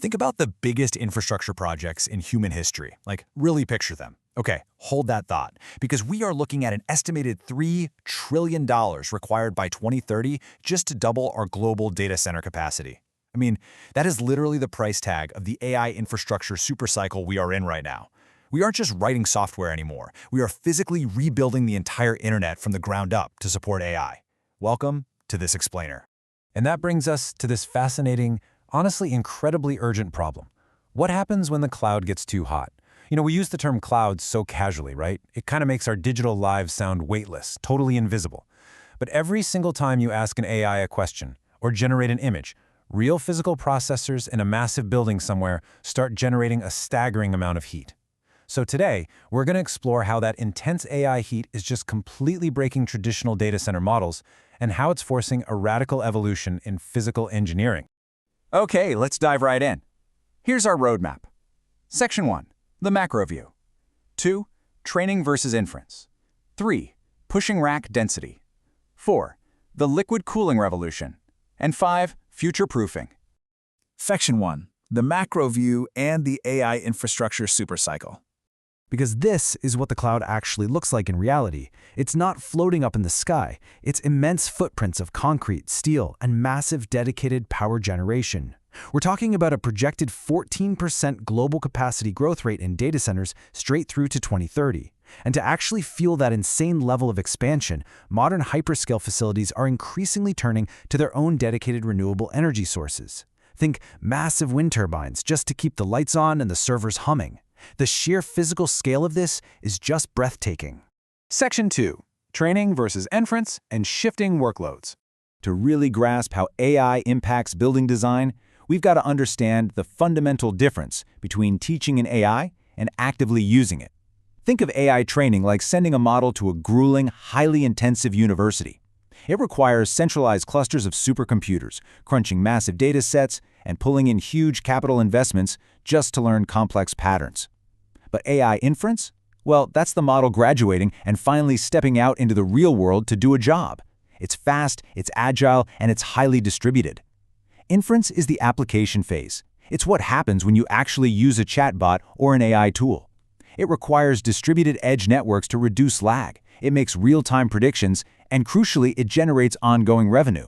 Think about the biggest infrastructure projects in human history. Like, really picture them. Okay, hold that thought, because we are looking at an estimated $3 trillion required by 2030 just to double our global data center capacity. I mean, that is literally the price tag of the AI infrastructure supercycle we are in right now. We aren't just writing software anymore. We are physically rebuilding the entire internet from the ground up to support AI. Welcome to This Explainer. And that brings us to this fascinating, honestly incredibly urgent problem. What happens when the cloud gets too hot? We use the term cloud so casually, right? It kind of makes our digital lives sound weightless, totally invisible. But every single time you ask an AI a question or generate an image, real physical processors in a massive building somewhere start generating a staggering amount of heat. So today, we're going to explore how that intense AI heat is just completely breaking traditional data center models and how it's forcing a radical evolution in physical engineering. Okay, let's dive right in. Here's our roadmap. Section 1. The macro view. 2. Training versus inference. 3. Pushing rack density. 4. The liquid cooling revolution. And 5. Future-proofing. Section 1. The macro view and the AI infrastructure supercycle. Because this is what the cloud actually looks like in reality. It's not floating up in the sky. It's immense footprints of concrete, steel, and massive dedicated power generation. We're talking about a projected 14% global capacity growth rate in data centers straight through to 2030. And to actually fuel that insane level of expansion, modern hyperscale facilities are increasingly turning to their own dedicated renewable energy sources. Think massive wind turbines just to keep the lights on and the servers humming. The sheer physical scale of this is just breathtaking. Section 2. Training versus inference and shifting workloads. To really grasp how AI impacts building design, we've got to understand the fundamental difference between teaching an AI and actively using it. Think of AI training like sending a model to a grueling, highly intensive university. It requires centralized clusters of supercomputers, crunching massive data sets, and pulling in huge capital investments just to learn complex patterns. But AI inference? Well, that's the model graduating and finally stepping out into the real world to do a job. It's fast, it's agile, and it's highly distributed. Inference is the application phase. It's what happens when you actually use a chatbot or an AI tool. It requires distributed edge networks to reduce lag. It makes real-time predictions, and crucially, it generates ongoing revenue.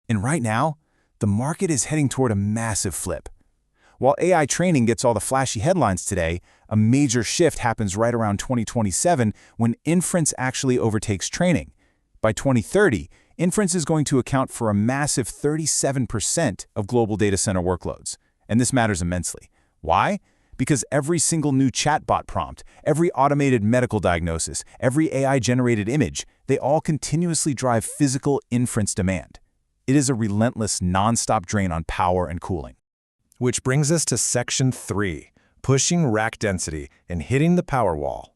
And right now, the market is heading toward a massive flip. While AI training gets all the flashy headlines today, a major shift happens right around 2027 when inference actually overtakes training. By 2030, inference is going to account for a massive 37% of global data center workloads. And this matters immensely. Why? Because every single new chatbot prompt, every automated medical diagnosis, every AI-generated image, they all continuously drive physical inference demand. It is a relentless, non-stop drain on power and cooling. Which brings us to Section 3, pushing rack density and hitting the power wall.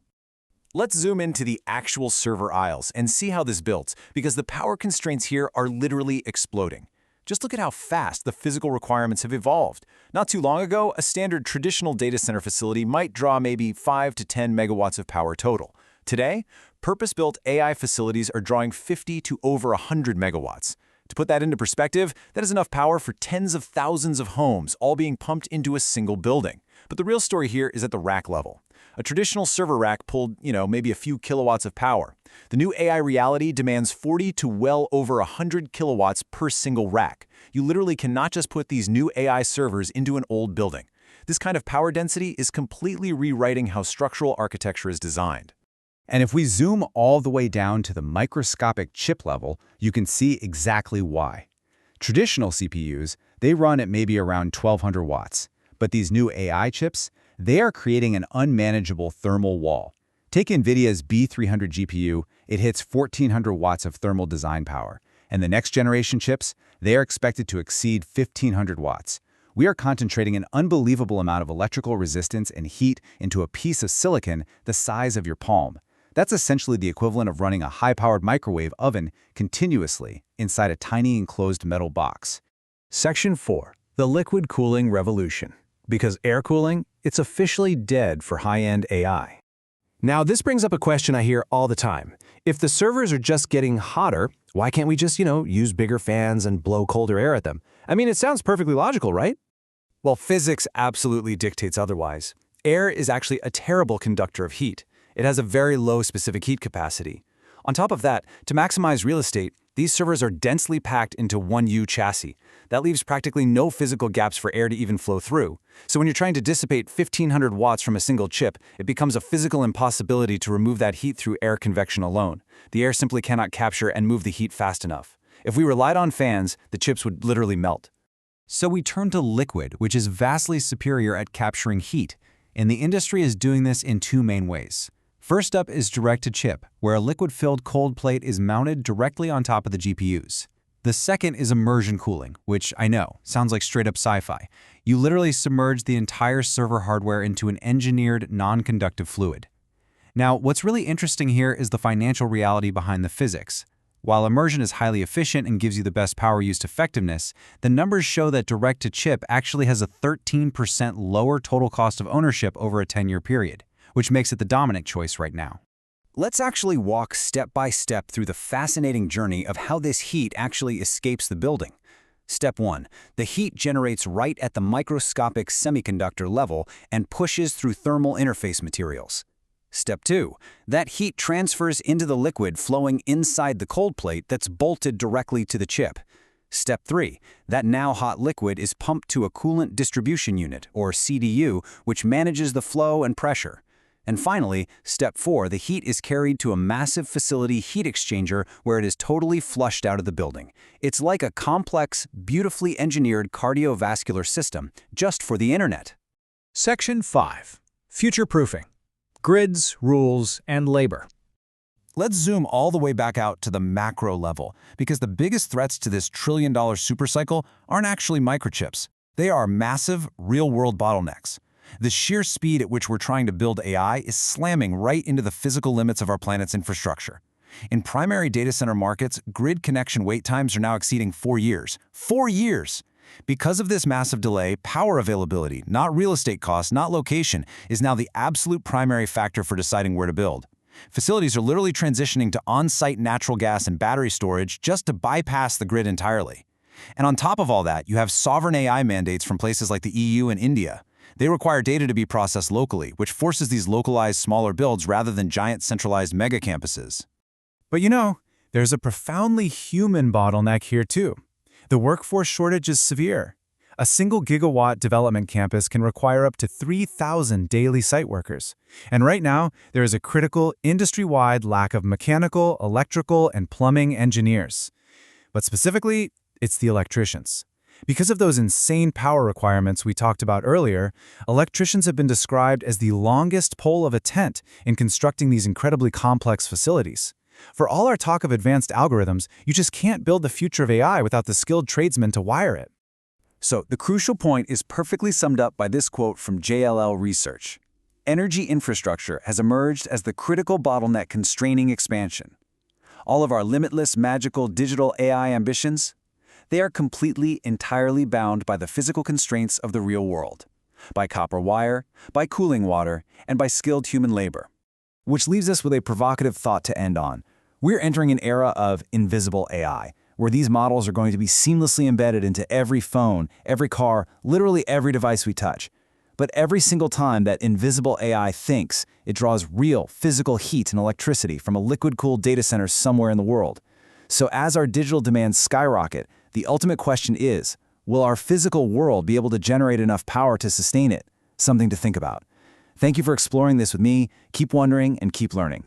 Let's zoom into the actual server aisles and see how this builds, because the power constraints here are literally exploding. Just look at how fast the physical requirements have evolved. Not too long ago, a standard traditional data center facility might draw maybe 5 to 10 megawatts of power total. Today, purpose-built AI facilities are drawing 50 to over 100 megawatts. To put that into perspective, that is enough power for tens of thousands of homes, all being pumped into a single building. But the real story here is at the rack level. A traditional server rack pulled, maybe a few kilowatts of power. The new AI reality demands 40 to well over 100 kilowatts per single rack. You literally cannot just put these new AI servers into an old building. This kind of power density is completely rewriting how structural architecture is designed. And if we zoom all the way down to the microscopic chip level, you can see exactly why. Traditional CPUs, they run at maybe around 1200 watts. But these new AI chips, they are creating an unmanageable thermal wall. Take NVIDIA's B300 GPU, it hits 1400 watts of thermal design power. And the next generation chips, they are expected to exceed 1500 watts. We are concentrating an unbelievable amount of electrical resistance and heat into a piece of silicon the size of your palm. That's essentially the equivalent of running a high-powered microwave oven continuously inside a tiny enclosed metal box. Section 4. The liquid cooling revolution. Because air cooling, it's officially dead for high-end AI. Now, this brings up a question I hear all the time. If the servers are just getting hotter, why can't we just, use bigger fans and blow colder air at them? I mean, it sounds perfectly logical, right? Well, physics absolutely dictates otherwise. Air is actually a terrible conductor of heat. It has a very low specific heat capacity. On top of that, to maximize real estate, these servers are densely packed into one U chassis. That leaves practically no physical gaps for air to even flow through. So when you're trying to dissipate 1,500 watts from a single chip, it becomes a physical impossibility to remove that heat through air convection alone. The air simply cannot capture and move the heat fast enough. If we relied on fans, the chips would literally melt. So we turn to liquid, which is vastly superior at capturing heat, and the industry is doing this in two main ways. First up is direct-to-chip, where a liquid-filled cold plate is mounted directly on top of the GPUs. The second is immersion cooling, which I know, sounds like straight-up sci-fi. You literally submerge the entire server hardware into an engineered, non-conductive fluid. Now, what's really interesting here is the financial reality behind the physics. While immersion is highly efficient and gives you the best power use effectiveness, the numbers show that direct-to-chip actually has a 13% lower total cost of ownership over a 10-year period, which makes it the dominant choice right now. Let's actually walk step by step through the fascinating journey of how this heat actually escapes the building. Step 1. The heat generates right at the microscopic semiconductor level and pushes through thermal interface materials. Step 2. That heat transfers into the liquid flowing inside the cold plate that's bolted directly to the chip. Step 3. That now hot liquid is pumped to a coolant distribution unit, or CDU, which manages the flow and pressure. And finally, Step 4, the heat is carried to a massive facility heat exchanger where it is totally flushed out of the building. It's like a complex, beautifully engineered cardiovascular system, just for the internet. Section 5. Future-proofing. Grids, rules, and labor. Let's zoom all the way back out to the macro level, because the biggest threats to this trillion-dollar supercycle aren't actually microchips. They are massive, real-world bottlenecks. The sheer speed at which we're trying to build AI is slamming right into the physical limits of our planet's infrastructure. In primary data center markets, grid connection wait times are now exceeding 4 years. 4 years! Because of this massive delay, power availability, not real estate costs, not location, is now the absolute primary factor for deciding where to build. Facilities are literally transitioning to on-site natural gas and battery storage just to bypass the grid entirely. And on top of all that, you have sovereign AI mandates from places like the EU and India. They require data to be processed locally, which forces these localized smaller builds rather than giant centralized mega campuses. But you know, there's a profoundly human bottleneck here too. The workforce shortage is severe. A single gigawatt development campus can require up to 3,000 daily site workers. And right now, there is a critical industry-wide lack of mechanical, electrical, and plumbing engineers. But specifically, it's the electricians. Because of those insane power requirements we talked about earlier, electricians have been described as the longest pole of a tent in constructing these incredibly complex facilities. For all our talk of advanced algorithms, you just can't build the future of AI without the skilled tradesmen to wire it. So, the crucial point is perfectly summed up by this quote from JLL Research. Energy infrastructure has emerged as the critical bottleneck constraining expansion. All of our limitless, magical digital AI ambitions, they are completely, entirely bound by the physical constraints of the real world, by copper wire, by cooling water, and by skilled human labor. Which leaves us with a provocative thought to end on. We're entering an era of invisible AI, where these models are going to be seamlessly embedded into every phone, every car, literally every device we touch. But every single time that invisible AI thinks, it draws real, physical heat and electricity from a liquid-cooled data center somewhere in the world. So as our digital demands skyrocket, the ultimate question is, will our physical world be able to generate enough power to sustain it? Something to think about. Thank you for exploring this with me. Keep wondering and keep learning.